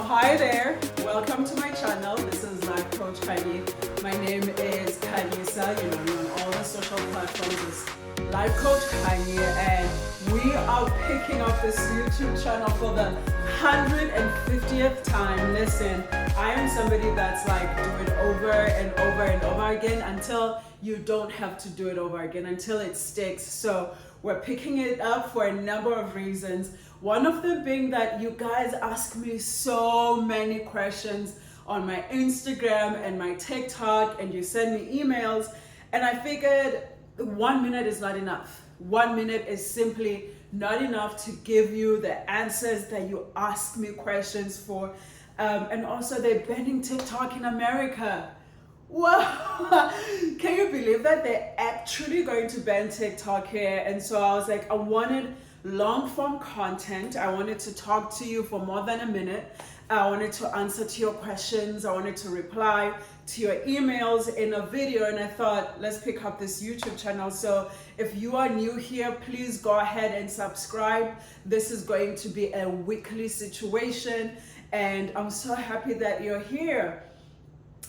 hi there, welcome to my channel. This is Life Coach Kanye. My name is Kanyisa, you know me on all the social platforms as Life Coach Kanye, and we are picking up this YouTube channel for the 150th time. Listen, I am somebody that's like, do it over and over and over again until you don't have to do it over again, until it sticks. So we're picking it up for a number of reasons. One of them being that you guys ask me so many questions on my Instagram and my TikTok, and you send me emails, and I figured 1 minute is not enough. 1 minute is simply not enough to give you the answers that you ask me questions for. And also, they're banning TikTok in America. Wow, can you believe that they're actually going to ban TikTok here? And so I was like, I wanted long form content. I wanted to talk to you for more than a minute. I wanted to answer to your questions. I wanted to reply to your emails in a video, and I thought, let's pick up this YouTube channel. So if you are new here, please go ahead and subscribe. This is going to be a weekly situation, and I'm so happy that you're here.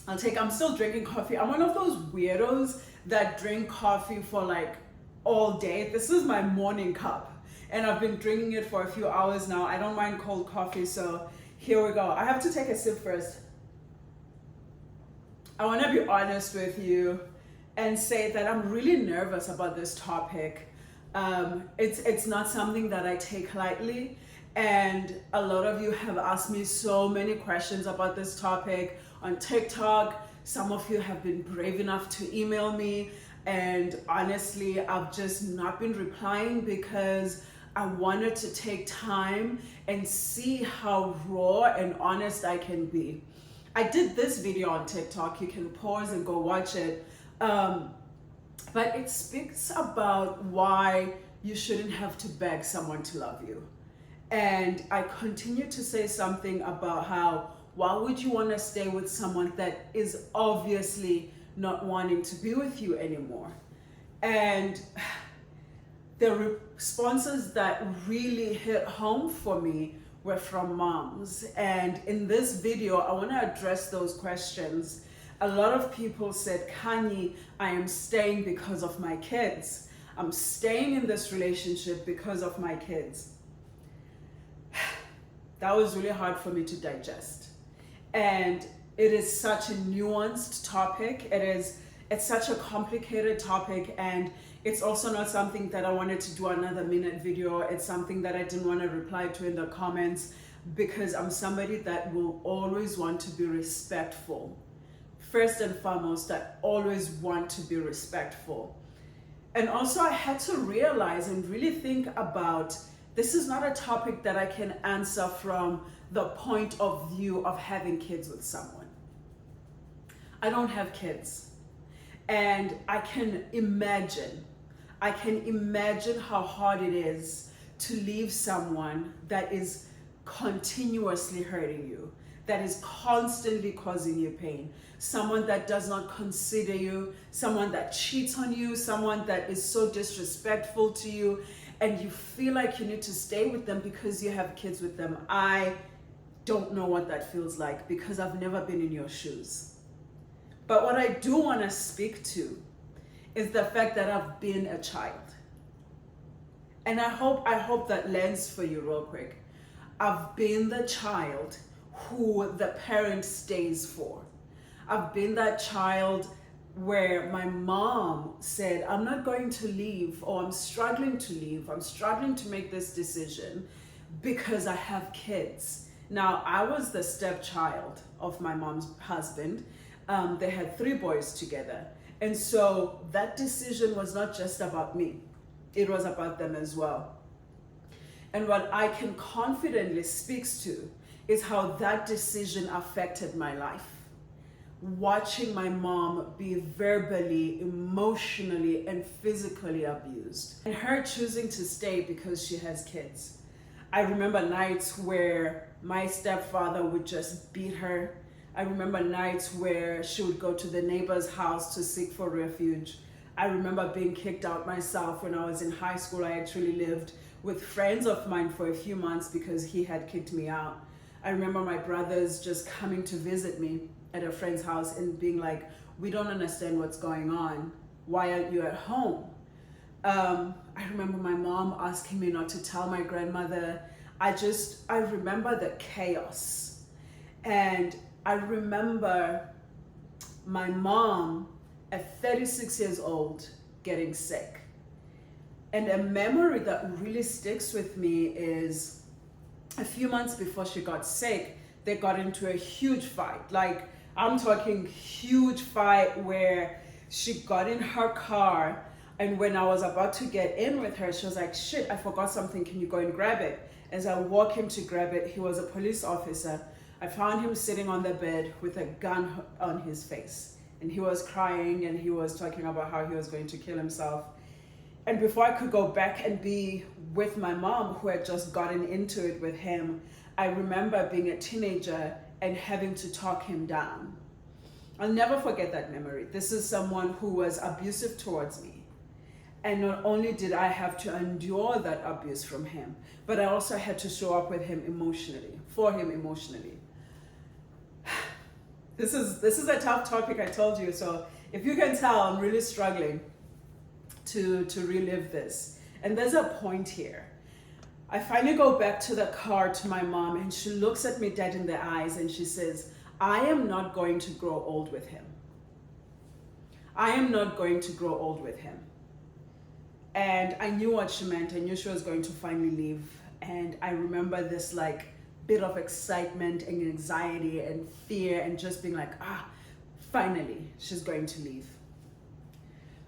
I'm still drinking coffee. I'm one of those weirdos that drink coffee for like all day. This is my morning cup, and I've been drinking it for a few hours now. I don't mind cold coffee, so here we go. I have to take a sip first. I want to be honest with you and say that I'm really nervous about this topic. It's not something that I take lightly, and a lot of you have asked me so many questions about this topic on TikTok. Some of you have been brave enough to email me, and honestly, I've just not been replying because I wanted to take time and see how raw and honest I can be. I did this video on TikTok. You can pause and go watch it. But it speaks about why you shouldn't have to beg someone to love you. And I continue to say something about how, why would you want to stay with someone that is obviously not wanting to be with you anymore? And the responses that really hit home for me were from moms. And in this video, I want to address those questions. A lot of people said, Kanye, I am staying because of my kids. I'm staying in this relationship because of my kids. That was really hard for me to digest. And it is such a nuanced topic. It's such a complicated topic, and it's also not something that I wanted to do another minute video. It's something that I didn't want to reply to in the comments because I'm somebody that will always want to be respectful. First and foremost, I always want to be respectful. And also I had to realize and really think about, this is not a topic that I can answer from the point of view of having kids with someone. I don't have kids. And I can imagine how hard it is to leave someone that is continuously hurting you, that is constantly causing you pain, someone that does not consider you, someone that cheats on you, someone that is so disrespectful to you, and you feel like you need to stay with them because you have kids with them. I don't know what that feels like because I've never been in your shoes. But what I do want to speak to is the fact that I've been a child. And I hope that lands for you real quick. I've been the child who the parent stays for. I've been that child where my mom said, I'm not going to leave, or I'm struggling to leave. I'm struggling to make this decision because I have kids. Now, I was the stepchild of my mom's husband. They had 3 boys together. And so that decision was not just about me. It was about them as well. And what I can confidently speak to is how that decision affected my life. Watching my mom be verbally, emotionally, and physically abused. And her choosing to stay because she has kids. I remember nights where my stepfather would just beat her. I remember nights where she would go to the neighbor's house to seek for refuge. I remember being kicked out myself when I was in high school. I actually lived with friends of mine for a few months because he had kicked me out. I remember my brothers just coming to visit me at a friend's house and being like, we don't understand what's going on. Why aren't you at home? I remember my mom asking me not to tell my grandmother. I remember the chaos. And I remember my mom at 36 years old getting sick. And a memory that really sticks with me is a few months before she got sick, they got into a huge fight. Like, I'm talking huge fight where she got in her car, and when I was about to get in with her, she was like, shit, I forgot something, can you go and grab it? As I walk him to grab it, he was a police officer. I found him sitting on the bed with a gun on his face. And he was crying and he was talking about how he was going to kill himself. And before I could go back and be with my mom, who had just gotten into it with him, I remember being a teenager and having to talk him down. I'll never forget that memory. This is someone who was abusive towards me. And not only did I have to endure that abuse from him, but I also had to show up with him emotionally, for him emotionally. This is a tough topic, I told you. So if you can tell, I'm really struggling to relive this. And there's a point here. I finally go back to the car to my mom, and she looks at me dead in the eyes and she says, I am not going to grow old with him. I am not going to grow old with him. And I knew what she meant. I knew she was going to finally leave. And I remember this like bit of excitement and anxiety and fear and just being like, finally, she's going to leave.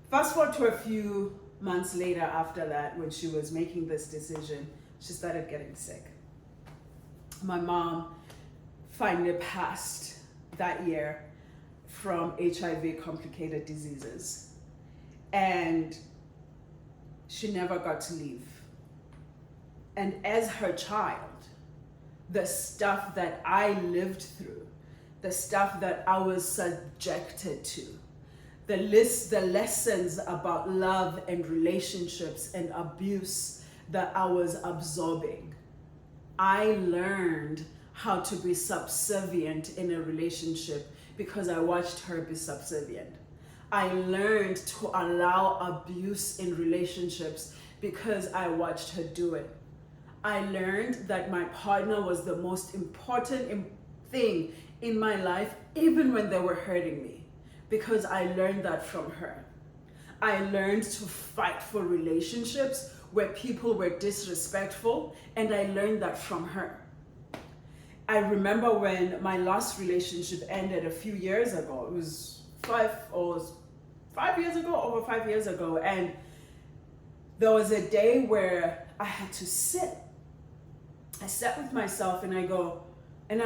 Fast forward to a few months later after that, when she was making this decision, she started getting sick. My mom finally passed that year from HIV complicated diseases. And she never got to leave. And as her child, the stuff that I lived through, the stuff that I was subjected to, the lessons about love and relationships and abuse that I was absorbing. I learned how to be subservient in a relationship because I watched her be subservient. I learned to allow abuse in relationships because I watched her do it. I learned that my partner was the most important thing in my life, even when they were hurting me, because I learned that from her. I learned to fight for relationships where people were disrespectful, and I learned that from her. I remember when my last relationship ended a few years ago. It was 5 years ago, over 5 years ago, and there was a day where I had to sit. I sat with myself and I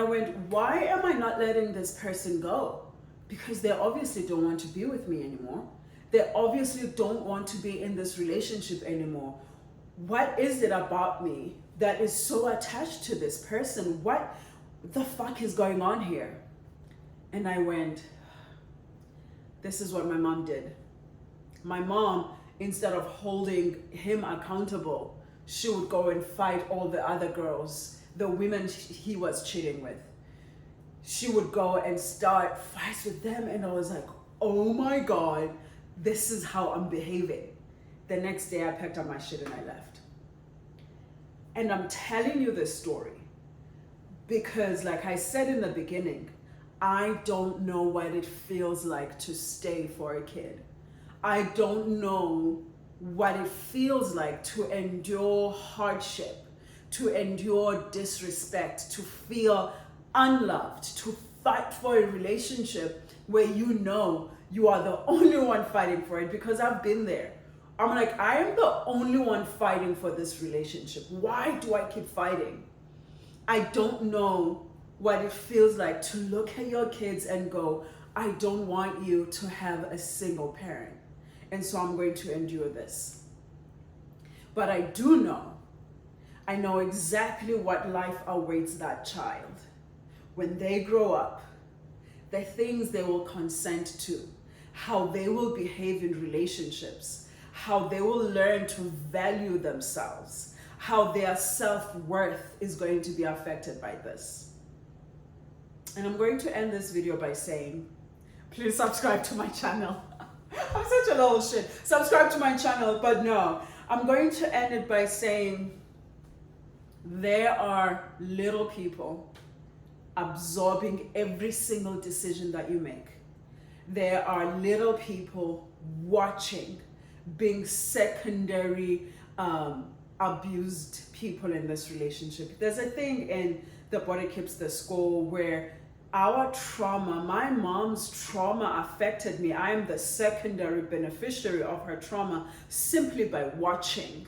went, why am I not letting this person go? Because they obviously don't want to be with me anymore. They obviously don't want to be in this relationship anymore. What is it about me that is so attached to this person? What the fuck is going on here? And I went, this is what my mom did. My mom, instead of holding him accountable, she would go and fight all the other girls, the women he was cheating with. She would go and start fights with them, and I was like, oh my God, this is how I'm behaving. The next day I packed up my shit and I left. And I'm telling you this story because, like I said in the beginning, I don't know what it feels like to stay for a kid. I don't know what it feels like to endure hardship, to endure disrespect, to feel unloved, to fight for a relationship where you know you are the only one fighting for it, because I've been there. I'm like, I am the only one fighting for this relationship. Why do I keep fighting? I don't know what it feels like to look at your kids and go, I don't want you to have a single parent. And so I'm going to endure this. But I do know, I know exactly what life awaits that child. When they grow up, the things they will consent to, how they will behave in relationships, how they will learn to value themselves, how their self-worth is going to be affected by this. And I'm going to end this video by saying, please subscribe to my channel. I'm such a little shit. Subscribe to my channel, but no. I'm going to end it by saying there are little people absorbing every single decision that you make. There are little people watching, being secondary abused people in this relationship. There's a thing in The Body Keeps the Score where our trauma, my mom's trauma affected me. I am the secondary beneficiary of her trauma simply by watching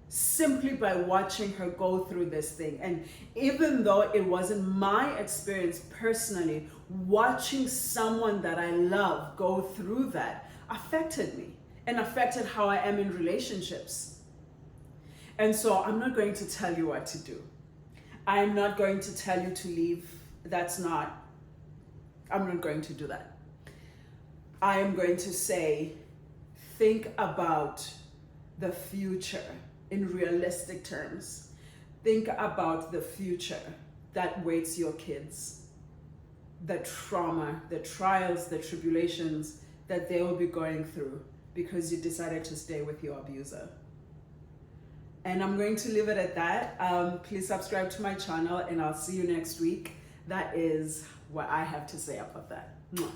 her go through this thing. And even though it wasn't my experience personally, watching someone that I love go through that affected me and affected how I am in relationships. And so I'm not going to tell you what to do. I'm not going to tell you to leave. I'm not going to do that. I am going to say, think about the future in realistic terms. Think about the future that waits your kids, the trauma, the trials, the tribulations that they will be going through because you decided to stay with your abuser. And I'm going to leave it at that. Please subscribe to my channel and I'll see you next week. That is what I have to say about that. Mwah.